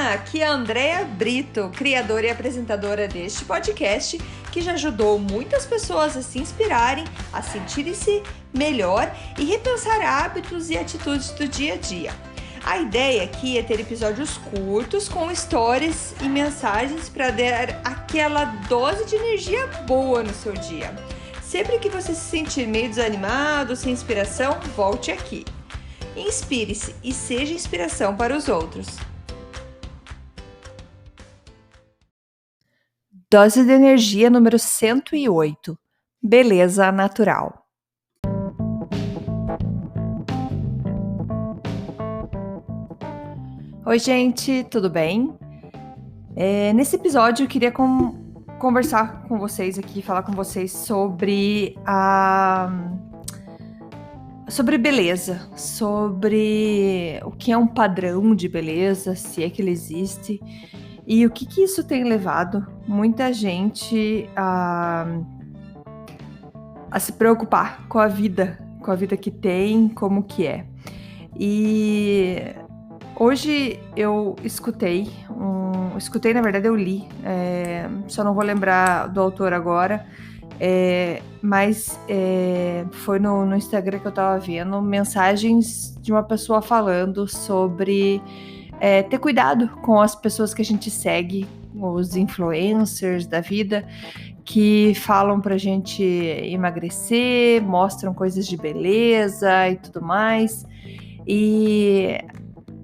Aqui é a Andrea Brito, criadora e apresentadora deste podcast, que já ajudou muitas pessoas a se inspirarem, a sentirem-se melhor e repensar hábitos e atitudes do dia a dia. A ideia aqui é ter episódios curtos com histórias e mensagens para dar aquela dose de energia boa no seu dia. Sempre que você se sentir meio desanimado, sem inspiração, volte aqui. Inspire-se e seja inspiração para os outros. Dose de energia número 108. Beleza natural. Oi, gente, tudo bem? Nesse episódio eu queria conversar com vocês aqui, falar com vocês sobre beleza, sobre o que é um padrão de beleza, se é que ele existe, e o que isso tem levado muita gente a se preocupar com a vida que tem, como que é. E hoje eu escutei, na verdade eu li, só não vou lembrar do autor agora, mas foi no Instagram que eu tava vendo mensagens de uma pessoa falando sobre ter cuidado com as pessoas que a gente segue, os influencers da vida, que falam pra gente emagrecer, mostram coisas de beleza e tudo mais, e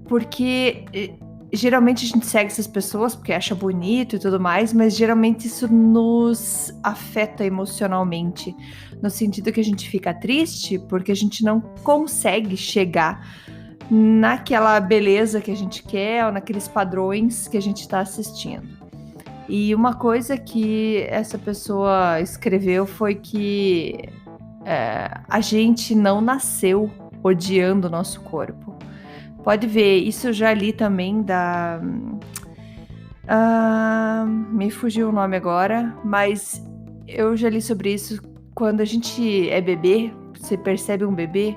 porque geralmente a gente segue essas pessoas porque acha bonito e tudo mais, mas geralmente isso nos afeta emocionalmente, no sentido que a gente fica triste porque a gente não consegue chegar naquela beleza que a gente quer ou naqueles padrões que a gente está assistindo. E uma coisa que essa pessoa escreveu foi que a gente não nasceu odiando o nosso corpo. Pode ver, isso eu já li também da... me fugiu o nome agora, mas eu já li sobre isso. Quando a gente é bebê, você percebe um bebê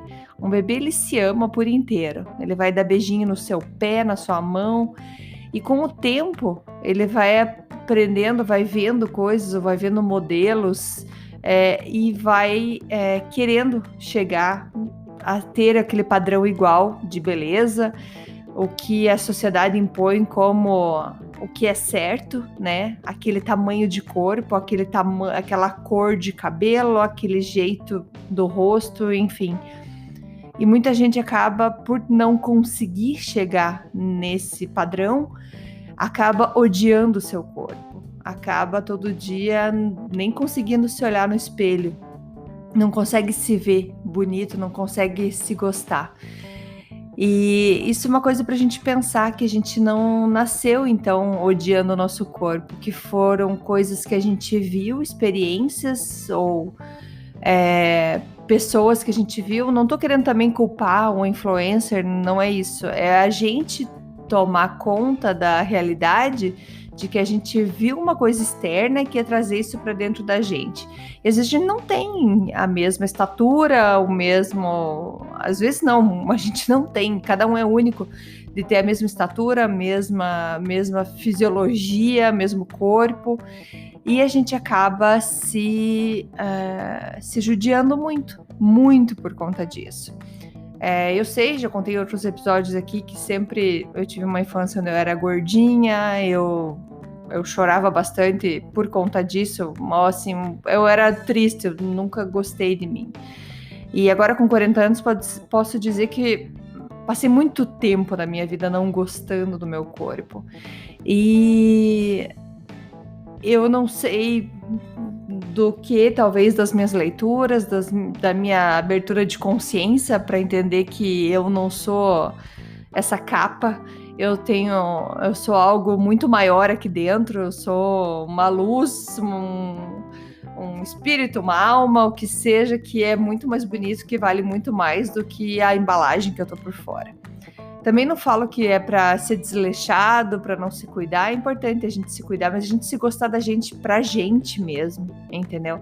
ele se ama por inteiro. Ele vai dar beijinho no seu pé, na sua mão, e com o tempo ele vai aprendendo, vai vendo coisas, ou vai vendo modelos, e vai querendo chegar a ter aquele padrão igual de beleza, o que a sociedade impõe como o que é certo, né? Aquele tamanho de corpo, aquela cor de cabelo, aquele jeito do rosto, enfim. E muita gente acaba, por não conseguir chegar nesse padrão, acaba odiando o seu corpo, acaba todo dia nem conseguindo se olhar no espelho, não consegue se ver bonito, não consegue se gostar. E isso é uma coisa pra gente pensar, que a gente não nasceu, então, odiando o nosso corpo, que foram coisas que a gente viu, experiências ou pessoas que a gente viu. Não tô querendo também culpar um influencer, não é isso. É a gente tomar conta da realidade de que a gente viu uma coisa externa e quer trazer isso para dentro da gente. E às vezes a gente não tem a mesma estatura, o mesmo... Às vezes não, a gente não tem, cada um é único, de ter a mesma estatura, a mesma fisiologia, mesmo corpo, e a gente acaba se judiando muito por conta disso. Eu sei, já contei em outros episódios aqui que sempre eu tive uma infância onde eu era gordinha, eu chorava bastante por conta disso, assim, eu era triste, eu nunca gostei de mim. E agora com 40 anos posso dizer que passei muito tempo na minha vida não gostando do meu corpo. E eu não sei do que, talvez das minhas leituras, da minha abertura de consciência para entender que eu não sou essa capa, eu sou algo muito maior aqui dentro, eu sou uma luz, um espírito, uma alma, o que seja, que é muito mais bonito, que vale muito mais do que a embalagem que eu tô por fora. Também não falo que é para ser desleixado, para não se cuidar. É importante a gente se cuidar, mas a gente se gostar da gente pra gente mesmo, entendeu?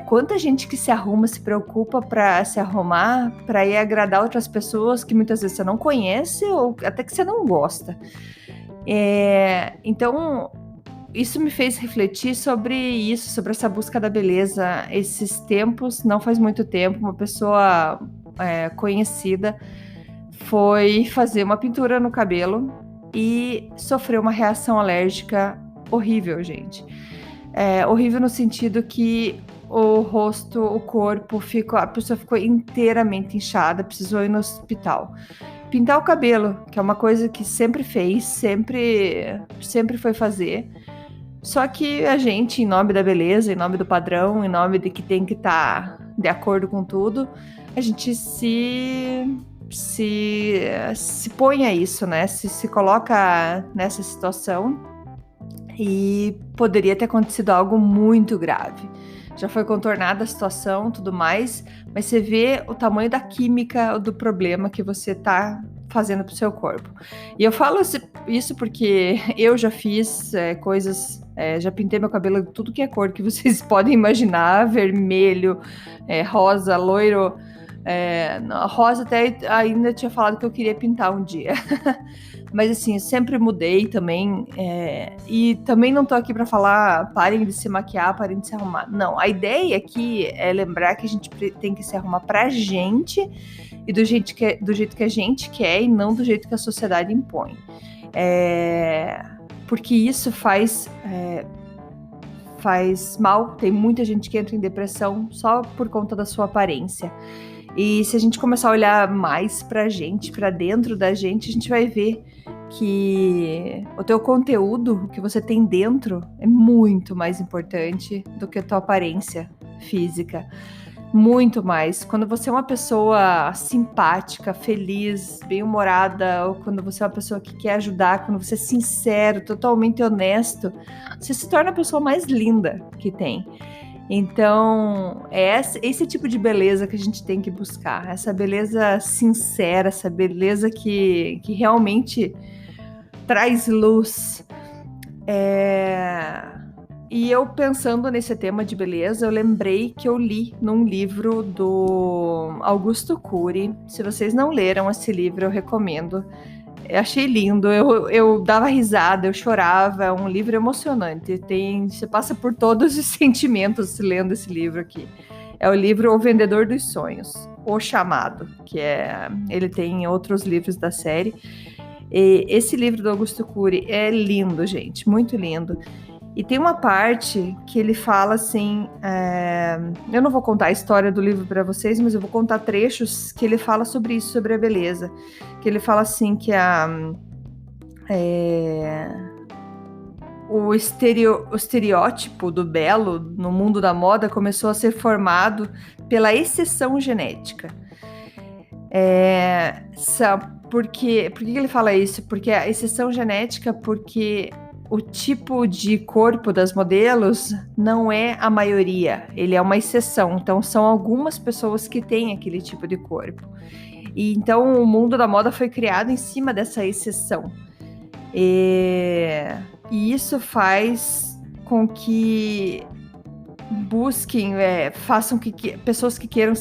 Quanta gente que se arruma, se preocupa para se arrumar, para ir agradar outras pessoas que muitas vezes você não conhece ou até que você não gosta. Então, isso me fez refletir sobre isso, sobre essa busca da beleza. Esses tempos, não faz muito tempo, uma pessoa conhecida foi fazer uma pintura no cabelo e sofreu uma reação alérgica horrível, gente. Horrível no sentido que o rosto, o corpo, a pessoa ficou inteiramente inchada, precisou ir no hospital. Pintar o cabelo, que é uma coisa que sempre fez, sempre foi fazer. Só que a gente, em nome da beleza, em nome do padrão, em nome de que tem que estar de acordo com tudo, a gente se põe a isso, né? Se coloca nessa situação e poderia ter acontecido algo muito grave. Já foi contornada a situação, tudo mais, mas você vê o tamanho da química do problema que você tá fazendo pro seu corpo. E eu falo isso porque eu já fiz coisas, já pintei meu cabelo de tudo que é cor que vocês podem imaginar, vermelho, rosa, loiro, rosa até ainda tinha falado que eu queria pintar um dia. Mas assim, eu sempre mudei também. E também não tô aqui pra falar parem de se maquiar, parem de se arrumar. Não, a ideia aqui é lembrar que a gente tem que se arrumar pra gente e do jeito que a gente quer e não do jeito que a sociedade impõe. Porque isso faz mal. Tem muita gente que entra em depressão só por conta da sua aparência. E se a gente começar a olhar mais pra gente, pra dentro da gente, a gente vai ver que o teu conteúdo, o que você tem dentro, é muito mais importante do que a tua aparência física. Muito mais. Quando você é uma pessoa simpática, feliz, bem-humorada, ou quando você é uma pessoa que quer ajudar, quando você é sincero, totalmente honesto, você se torna a pessoa mais linda que tem. Então, é esse tipo de beleza que a gente tem que buscar. Essa beleza sincera, essa beleza que realmente traz luz. E eu pensando nesse tema de beleza, eu lembrei que eu li num livro do Augusto Cury. Se vocês não leram esse livro, eu recomendo. Eu achei lindo, eu dava risada, eu chorava, é um livro emocionante. Você passa por todos os sentimentos lendo esse livro aqui. É o livro O Vendedor dos Sonhos, O Chamado, ele tem outros livros da série. E esse livro do Augusto Cury é lindo, gente, muito lindo. E tem uma parte que ele fala assim, eu não vou contar a história do livro para vocês, mas eu vou contar trechos que ele fala sobre isso, sobre a beleza. Que ele fala assim que o estereótipo do belo no mundo da moda começou a ser formado pela exceção genética. Por que ele fala isso? Porque a exceção genética, porque o tipo de corpo das modelos não é a maioria, ele é uma exceção. Então, são algumas pessoas que têm aquele tipo de corpo. E então, o mundo da moda foi criado em cima dessa exceção. E isso faz com que façam que pessoas que queiram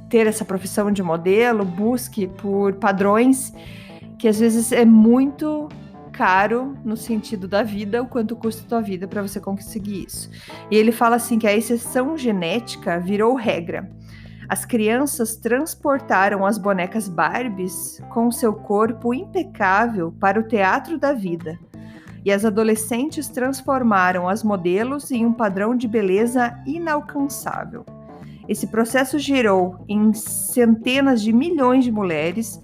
ter essa profissão de modelo, busque por padrões que às vezes é muito caro no sentido da vida, o quanto custa a tua vida para você conseguir isso. E ele fala assim que a exceção genética virou regra. As crianças transportaram as bonecas Barbies com seu corpo impecável para o teatro da vida. E as adolescentes transformaram as modelos em um padrão de beleza inalcançável. Esse processo gerou em centenas de milhões de mulheres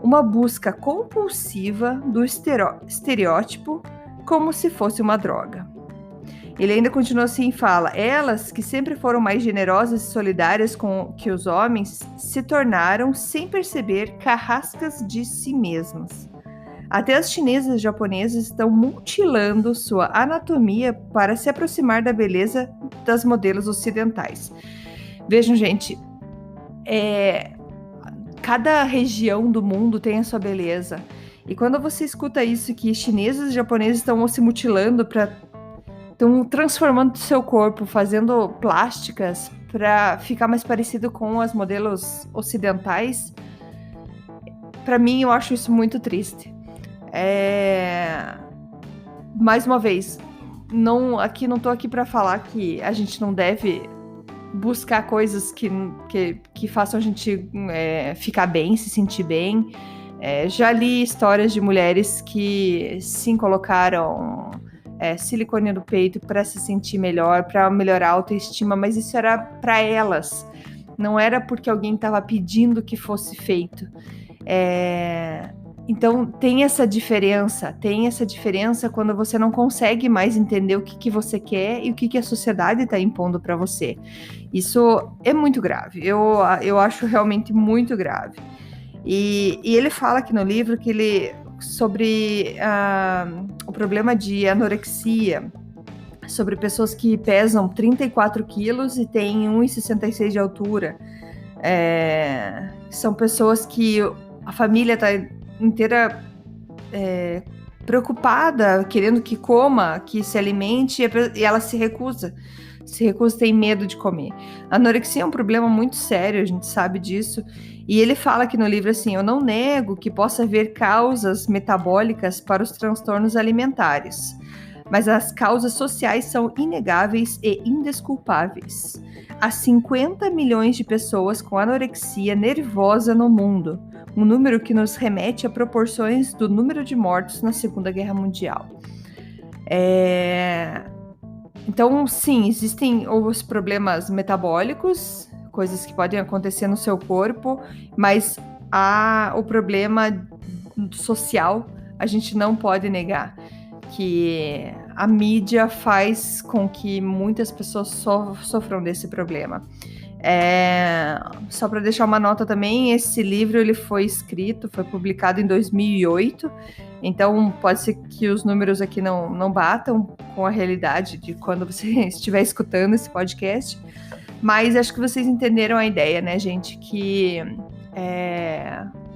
uma busca compulsiva do estereótipo como se fosse uma droga. Ele ainda continua assim e fala: elas, que sempre foram mais generosas e solidárias que os homens, se tornaram, sem perceber, carrascas de si mesmas. Até as chinesas e japonesas estão mutilando sua anatomia para se aproximar da beleza das modelos ocidentais. Vejam, gente, cada região do mundo tem a sua beleza. E quando você escuta isso, que chineses e japoneses estão se mutilando estão transformando o seu corpo, fazendo plásticas para ficar mais parecido com as modelos ocidentais, para mim eu acho isso muito triste. Mais uma vez, não tô aqui para falar que a gente não deve buscar coisas que façam a gente ficar bem, se sentir bem. Já li histórias de mulheres que sim colocaram silicone no peito para se sentir melhor, para melhorar a autoestima, mas isso era para elas, não era porque alguém estava pedindo que fosse feito. Então tem essa diferença quando você não consegue mais entender o que você quer e o que a sociedade está impondo para você. Isso é muito grave, eu acho realmente muito grave. E ele fala aqui no livro sobre o problema de anorexia, sobre pessoas que pesam 34 quilos e têm 1,66 de altura. São pessoas que a família está inteira preocupada, querendo que coma, que se alimente, e ela se recusa, tem medo de comer. A anorexia é um problema muito sério, a gente sabe disso, e ele fala aqui no livro assim: eu não nego que possa haver causas metabólicas para os transtornos alimentares, mas as causas sociais são inegáveis e indesculpáveis. Há 50 milhões de pessoas com anorexia nervosa no mundo, um número que nos remete a proporções do número de mortos na Segunda Guerra Mundial. Então, sim, existem os problemas metabólicos, coisas que podem acontecer no seu corpo, mas há o problema social, a gente não pode negar, que a mídia faz com que muitas pessoas sofram desse problema. Só para deixar uma nota também, esse livro ele foi publicado em 2008, então pode ser que os números aqui não batam com a realidade de quando você estiver escutando esse podcast, mas acho que vocês entenderam a ideia, né, gente, que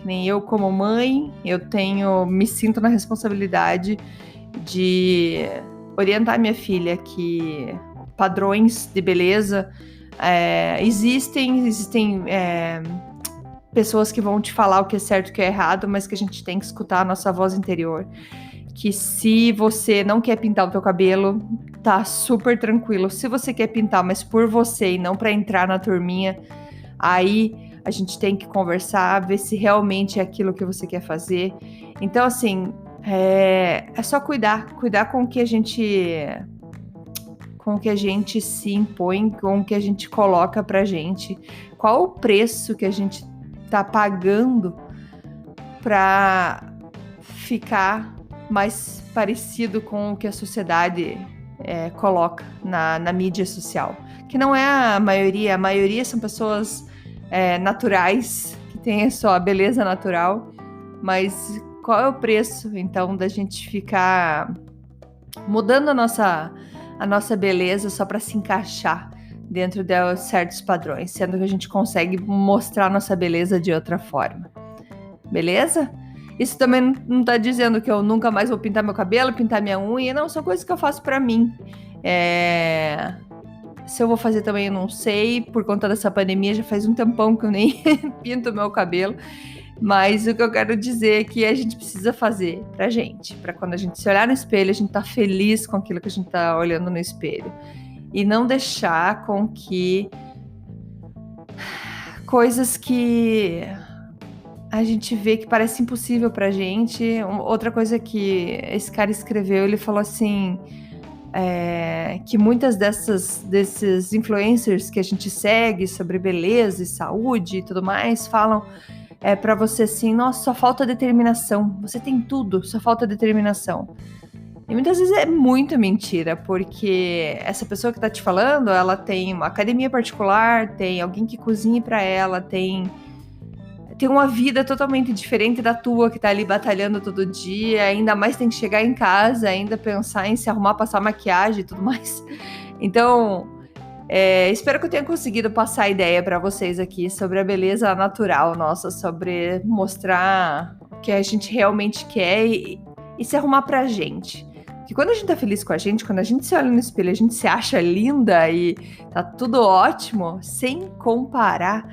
nem eu como mãe, me sinto na responsabilidade de orientar minha filha que padrões de beleza existem pessoas que vão te falar o que é certo e o que é errado, mas que a gente tem que escutar a nossa voz interior. Que se você não quer pintar o teu cabelo, tá super tranquilo. Se você quer pintar, mas por você e não para entrar na turminha, aí a gente tem que conversar, ver se realmente é aquilo que você quer fazer. Então, assim, é só cuidar com o que a gente se impõe, com o que a gente coloca pra gente. Qual o preço que a gente tá pagando pra ficar mais parecido com o que a sociedade coloca na mídia social? Que não é a maioria são pessoas naturais, que têm a sua beleza natural, mas qual é o preço, então, da gente ficar mudando a nossa beleza só para se encaixar dentro de certos padrões, sendo que a gente consegue mostrar nossa beleza de outra forma. Beleza? Isso também não tá dizendo que eu nunca mais vou pintar meu cabelo, pintar minha unha, não, são coisas que eu faço para mim. Se eu vou fazer também eu não sei, por conta dessa pandemia já faz um tempão que eu nem pinto meu cabelo. Mas o que eu quero dizer é que a gente precisa fazer pra gente, pra quando a gente se olhar no espelho, a gente tá feliz com aquilo que a gente tá olhando no espelho. E não deixar com que coisas que a gente vê que parece impossível pra gente. Outra coisa que esse cara escreveu, ele falou assim, que muitas desses influencers que a gente segue sobre beleza e saúde e tudo mais, falam pra você assim: nossa, só falta determinação, você tem tudo, só falta determinação. E muitas vezes é muito mentira, porque essa pessoa que tá te falando, ela tem uma academia particular, tem alguém que cozinhe pra ela, tem uma vida totalmente diferente da tua, que tá ali batalhando todo dia, ainda mais tem que chegar em casa, ainda pensar em se arrumar, passar maquiagem e tudo mais. Então, espero que eu tenha conseguido passar a ideia para vocês aqui sobre a beleza natural nossa, sobre mostrar o que a gente realmente quer e se arrumar pra gente. Porque quando a gente tá feliz com a gente, quando a gente se olha no espelho, a gente se acha linda e tá tudo ótimo, sem comparar,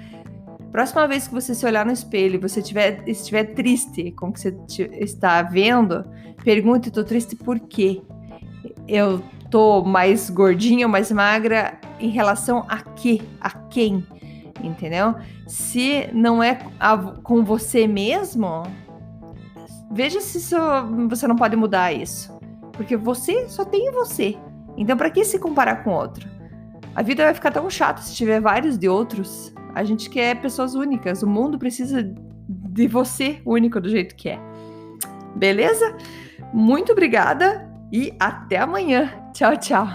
Próxima vez que você se olhar no espelho e você estiver triste com o que você está vendo, pergunte, tô triste por quê? Eu tô mais gordinha ou mais magra em relação a quê? A quem? Entendeu? Se não é com você mesmo, veja se você não pode mudar isso. Porque você só tem você. Então, para que se comparar com outro? A vida vai ficar tão chata se tiver vários de outros. A gente quer pessoas únicas. O mundo precisa de você único do jeito que é. Beleza? Muito obrigada e até amanhã. Tchau, tchau.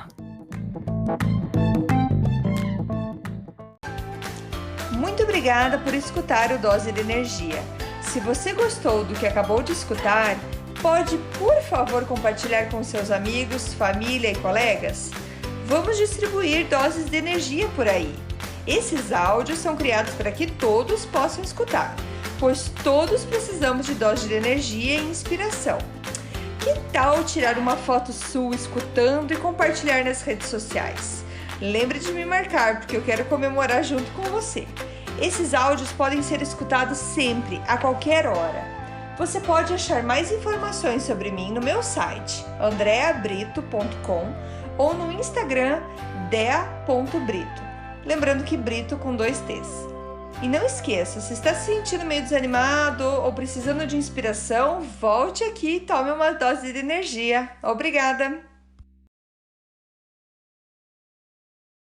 Muito obrigada por escutar o Dose de Energia. Se você gostou do que acabou de escutar, pode, por favor, compartilhar com seus amigos, família e colegas? Vamos distribuir doses de energia por aí. Esses áudios são criados para que todos possam escutar, pois todos precisamos de doses de energia e inspiração. Que tal tirar uma foto sua escutando e compartilhar nas redes sociais? Lembre de me marcar, porque eu quero comemorar junto com você. Esses áudios podem ser escutados sempre, a qualquer hora. Você pode achar mais informações sobre mim no meu site, andreabrito.com, ou no Instagram, dea.brito. Lembrando que Brito com 2 T's. E não esqueça, se está se sentindo meio desanimado ou precisando de inspiração, volte aqui e tome uma dose de energia. Obrigada!